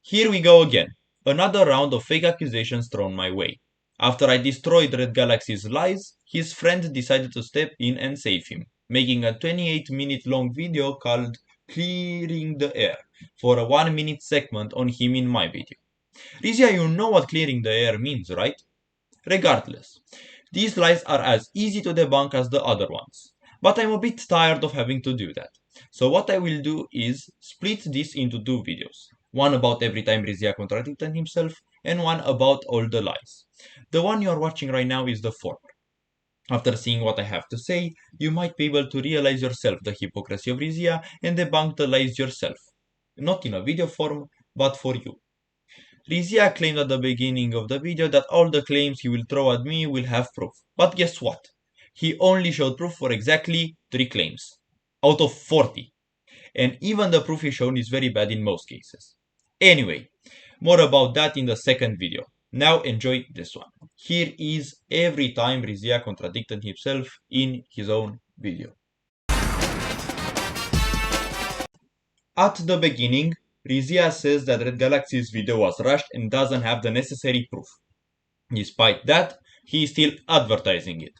Here we go again. Another round of fake accusations thrown my way. After I destroyed Red Galaxy's lies, his friend decided to step in and save him, making a 28-minute long video called Clearing the Air for a 1-minute segment on him in my video. Risya, you know what clearing the air means, right? Regardless, these lies are as easy to debunk as the other ones, but I'm a bit tired of having to do that. So what I will do is split this into two videos. One about every time Risya contradicted himself, and one about all the lies. The one you are watching right now is the former. After seeing what I have to say, you might be able to realize yourself the hypocrisy of Risya and debunk the lies yourself. Not in a video form, but for you. Risya claimed at the beginning of the video that all the claims he will throw at me will have proof. But guess what? He only showed proof for exactly 3 claims. Out of 40. And even the proof he shown is very bad in most cases. Anyway, more about that in the second video. Now enjoy this one. Here is every time Risya contradicted himself in his own video. At the beginning, Risya says that Red Galaxy's video was rushed and doesn't have the necessary proof. Despite that, he is still advertising it.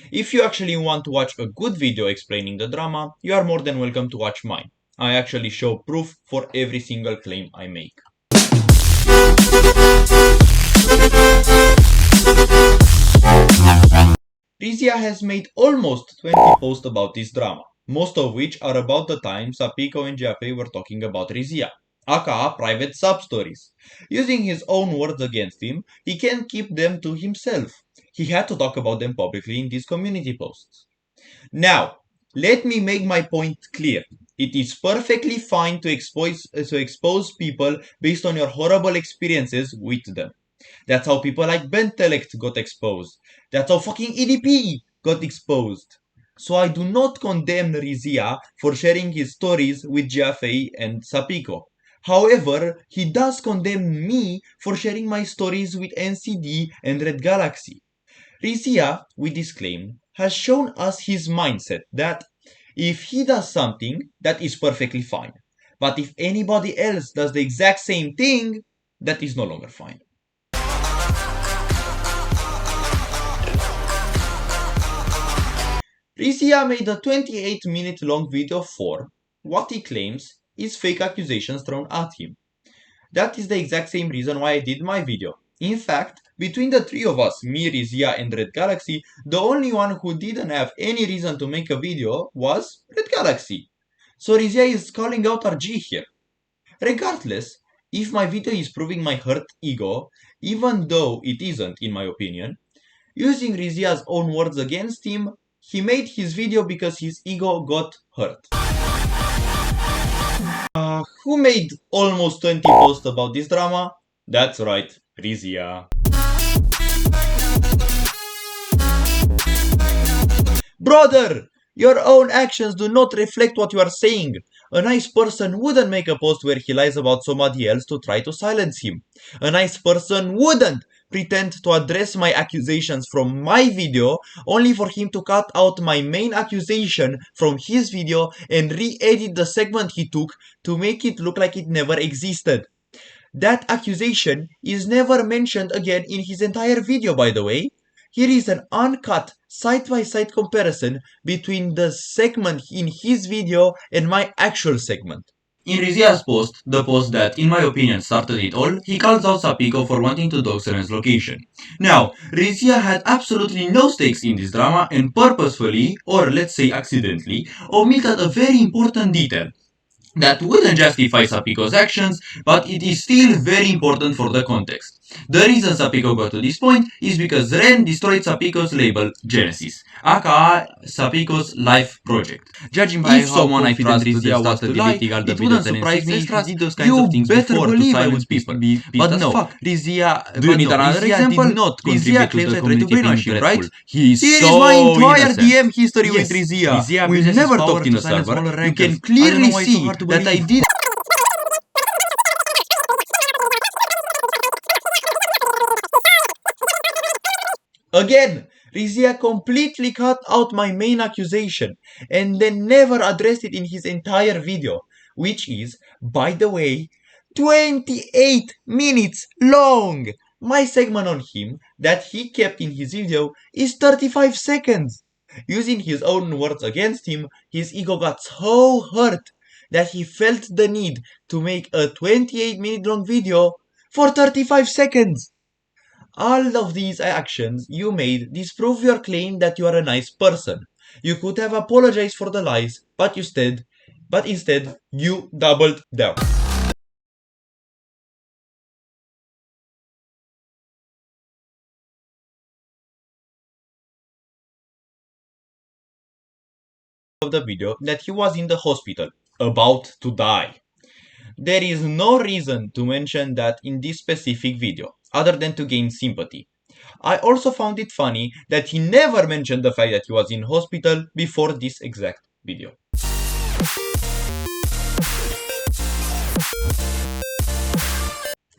If you actually want to watch a good video explaining the drama, you are more than welcome to watch mine. I actually show proof for every single claim I make. Risya has made almost 20 posts about this drama, most of which are about the time Sapiko and Jaffe were talking about Risya, aka private sub-stories. Using his own words against him, he can't keep them to himself. He had to talk about them publicly in these community posts. Now, let me make my point clear. It is perfectly fine to expose people based on your horrible experiences with them. That's how people like Bentelect got exposed. That's how fucking EDP got exposed. So I do not condemn Risya for sharing his stories with Jaffe and Sapiko. However, he does condemn me for sharing my stories with NCD and Red Galaxy. Risya, with this claim, has shown us his mindset that if he does something, that is perfectly fine. But if anybody else does the exact same thing, that is no longer fine. Risya made a 28-minute long video for what he claims is fake accusations thrown at him. That is the exact same reason why I did my video. In fact, between the three of us, me, Risya and Red Galaxy, the only one who didn't have any reason to make a video was Red Galaxy. So Risya is calling out RG here. Regardless, if my video is proving my hurt ego, even though it isn't in my opinion, using Risya's own words against him, he made his video because his ego got hurt. Who made almost 20 posts about this drama? That's right, Risya. Brother, your own actions do not reflect what you are saying. A nice person wouldn't make a post where he lies about somebody else to try to silence him. A nice person wouldn't pretend to address my accusations from my video only for him to cut out my main accusation from his video and re-edit the segment he took to make it look like it never existed. That accusation is never mentioned again in his entire video, by the way. Here is an uncut side-by-side comparison between the segment in his video and my actual segment. In Risya's post, the post that, in my opinion, started it all, he calls out Sapiko for wanting to dog Seren's location. Now, Risya had absolutely no stakes in this drama and purposefully, or let's say accidentally, omitted a very important detail. That wouldn't justify Sapiko's actions, but it is still very important for the context. The reason Sapiko got to this point is because Ren destroyed Sapiko's label Genesis, aka Sapiko's life project. Judging by If how someone confident Risya was deleting all the videos and extras, did those kinds of things before to silence people. But no, Risya, do you need another example? Risya claims I tried to brainwash him, right? He is Here so is my entire innocent. DM history Yes, with Risya. Risya We abuses never his power talked in to a silence server. smaller You can rankers. I clearly don't know why it's so see hard to that I believe. did. Again, Risya completely cut out my main accusation and then never addressed it in his entire video, which is, by the way, 28 minutes long! My segment on him that he kept in his video is 35 seconds. Using his own words against him, his ego got so hurt that he felt the need to make a 28-minute long video for 35 seconds. All of these actions you made disprove your claim that you are a nice person. You could have apologized for the lies, but instead you doubled down. Of the video that he was in the hospital, about to die. There is no reason to mention that in this specific video, other than to gain sympathy. I also found it funny that he never mentioned the fact that he was in hospital before this exact video.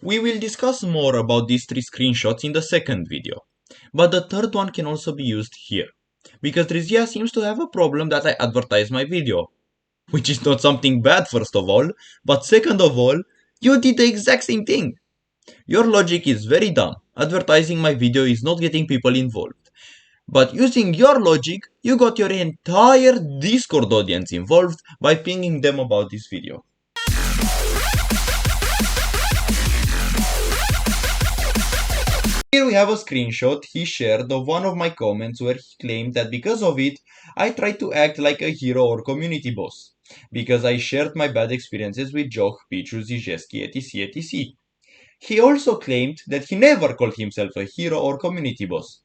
We will discuss more about these 3 screenshots in the second video, but the third one can also be used here, because Risya seems to have a problem that I advertise my video, which is not something bad first of all, but second of all, you did the exact same thing. Your logic is very dumb. Advertising my video is not getting people involved. But using your logic, you got your entire Discord audience involved by pinging them about this video. Here we have a screenshot he shared of one of my comments where he claimed that because of it, I tried to act like a hero or community boss. Because I shared my bad experiences with Joch, Pichu, Zijeski, etc, etc. He also claimed that he never called himself a hero or community boss.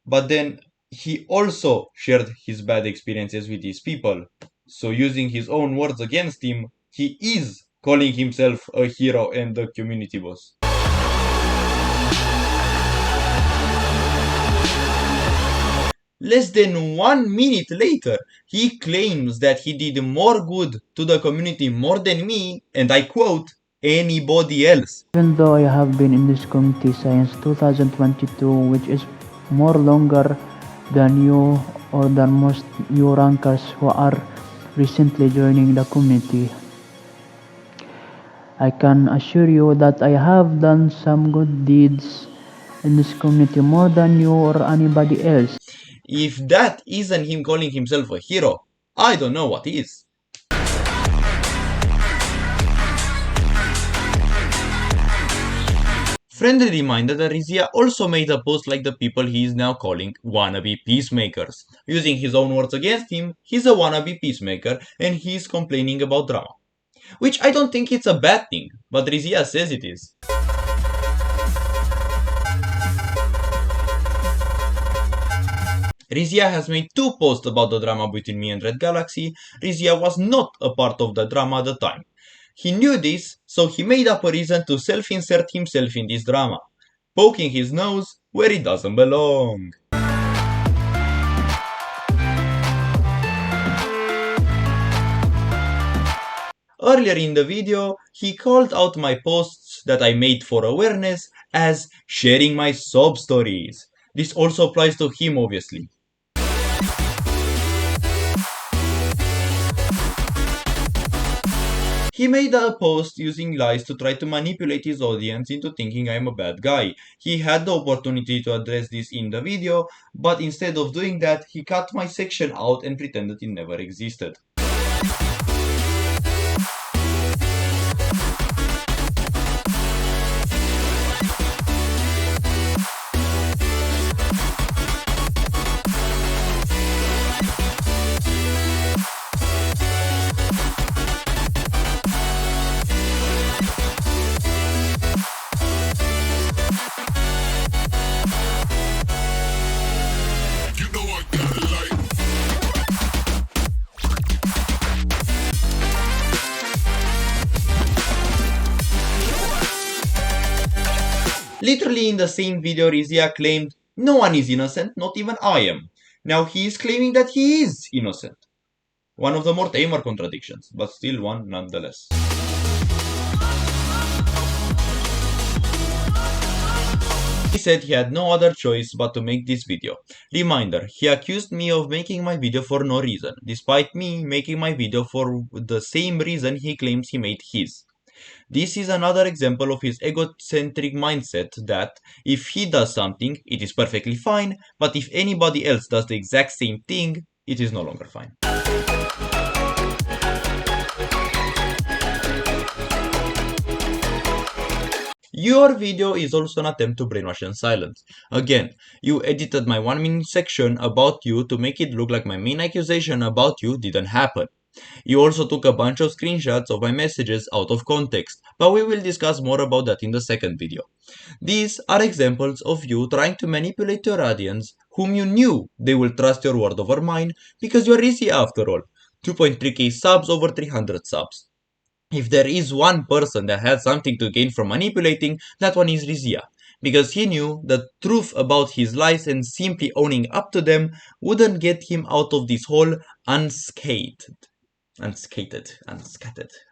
But then he also shared his bad experiences with these people. So using his own words against him, he is calling himself a hero and a community boss. Less than 1 minute later, he claims that he did more good to the community more than me, and I quote, anybody else. Even though I have been in this community since 2022, which is more longer than you or than most new rankers who are recently joining the community, I can assure you that I have done some good deeds in this community more than you or anybody else. If that isn't him calling himself a hero, I don't know what is. Friendly reminder that Risya also made a post like the people he is now calling wannabe peacemakers. Using his own words against him, he's a wannabe peacemaker and he's complaining about drama. Which I don't think it's a bad thing, but Risya says it is. Risya has made 2 posts about the drama between me and Red Galaxy. Risya was not a part of the drama at the time. He knew this, so he made up a reason to self-insert himself in this drama, poking his nose where it doesn't belong. Earlier in the video, he called out my posts that I made for awareness as sharing my sob stories. This also applies to him, obviously. He made a post using lies to try to manipulate his audience into thinking I'm a bad guy. He had the opportunity to address this in the video, but instead of doing that, he cut my section out and pretended it never existed. Literally in the same video, Risya claimed, no one is innocent, not even I am. Now he is claiming that he is innocent. One of the more tamer contradictions, but still one nonetheless. He said he had no other choice but to make this video. Reminder, he accused me of making my video for no reason, despite me making my video for the same reason he claims he made his. This is another example of his egocentric mindset that if he does something, it is perfectly fine, but if anybody else does the exact same thing, it is no longer fine. Your video is also an attempt to brainwash and silence. Again, you edited my 1 minute section about you to make it look like my main accusation about you didn't happen. You also took a bunch of screenshots of my messages out of context, but we will discuss more about that in the second video. These are examples of you trying to manipulate your audience, whom you knew they will trust your word over mine, because you're Risya after all. 2.3k subs over 300 subs. If there is one person that had something to gain from manipulating, that one is Risya, because he knew the truth about his lies and simply owning up to them wouldn't get him out of this hole unscathed. Unscathed.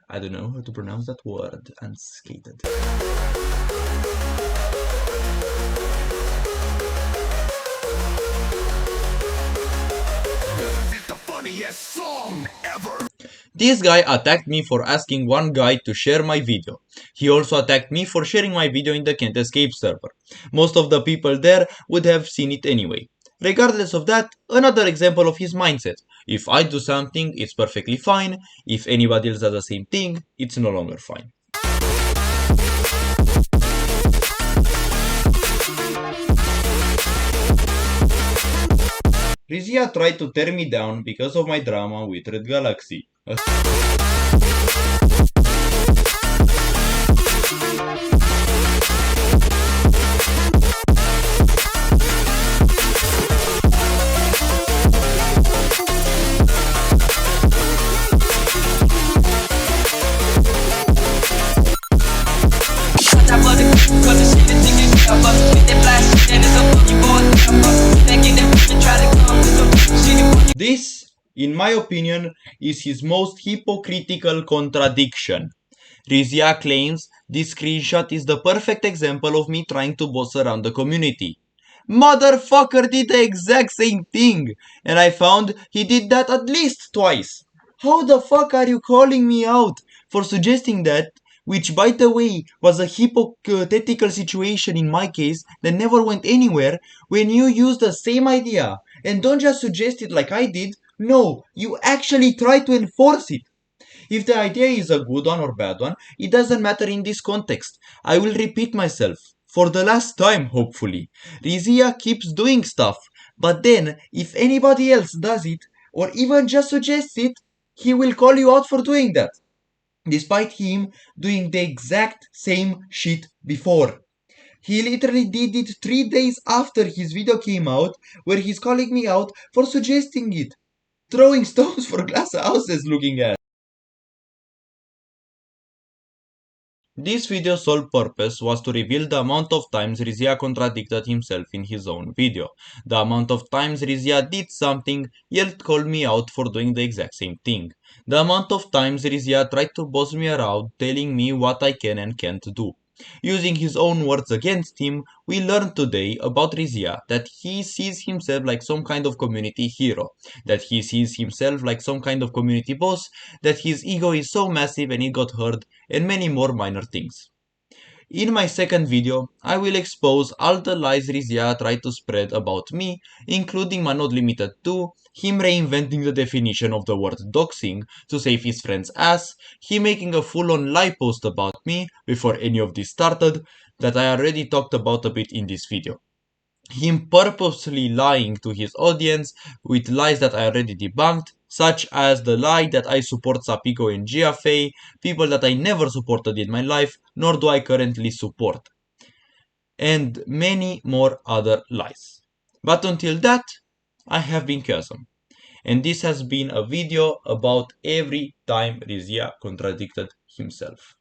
I don't know how to pronounce that word. Unscathed. This guy attacked me for asking one guy to share my video. He also attacked me for sharing my video in the Can't Escape server. Most of the people there would have seen it anyway. Regardless of that, another example of his mindset. If I do something, it's perfectly fine. If anybody else does the same thing, it's no longer fine. Risya tried to tear me down because of my drama with Red Galaxy. This, in my opinion, is his most hypocritical contradiction. Risya claims this screenshot is the perfect example of me trying to boss around the community. Motherfucker did the exact same thing, and I found he did that at least twice. How the fuck are you calling me out for suggesting that, which by the way was a hypothetical situation in my case that never went anywhere, when you used the same idea and don't just suggest it like I did, no, you actually try to enforce it. If the idea is a good one or bad one, it doesn't matter in this context. I will repeat myself. For the last time, hopefully. Risya keeps doing stuff, but then, if anybody else does it, or even just suggests it, he will call you out for doing that. Despite him doing the exact same shit before. He literally did it 3 days after his video came out, where he's calling me out for suggesting it. Throwing stones for glass houses looking at. This video's sole purpose was to reveal the amount of times Risya contradicted himself in his own video. The amount of times Risya did something, yet called me out for doing the exact same thing. The amount of times Risya tried to boss me around, telling me what I can and can't do. Using his own words against him, we learned today about Risya that he sees himself like some kind of community hero, that he sees himself like some kind of community boss, that his ego is so massive and it got hurt, and many more minor things. In my second video, I will expose all the lies Risya tried to spread about me, including but not limited to him reinventing the definition of the word doxing to save his friend's ass, him making a full-on lie post about me before any of this started that I already talked about a bit in this video. Him purposely lying to his audience with lies that I already debunked, such as the lie that I support Sapico and GFA, people that I never supported in my life, nor do I currently support. And many more other lies. But until that, I have been Chasm. And this has been a video about every time Risya contradicted himself.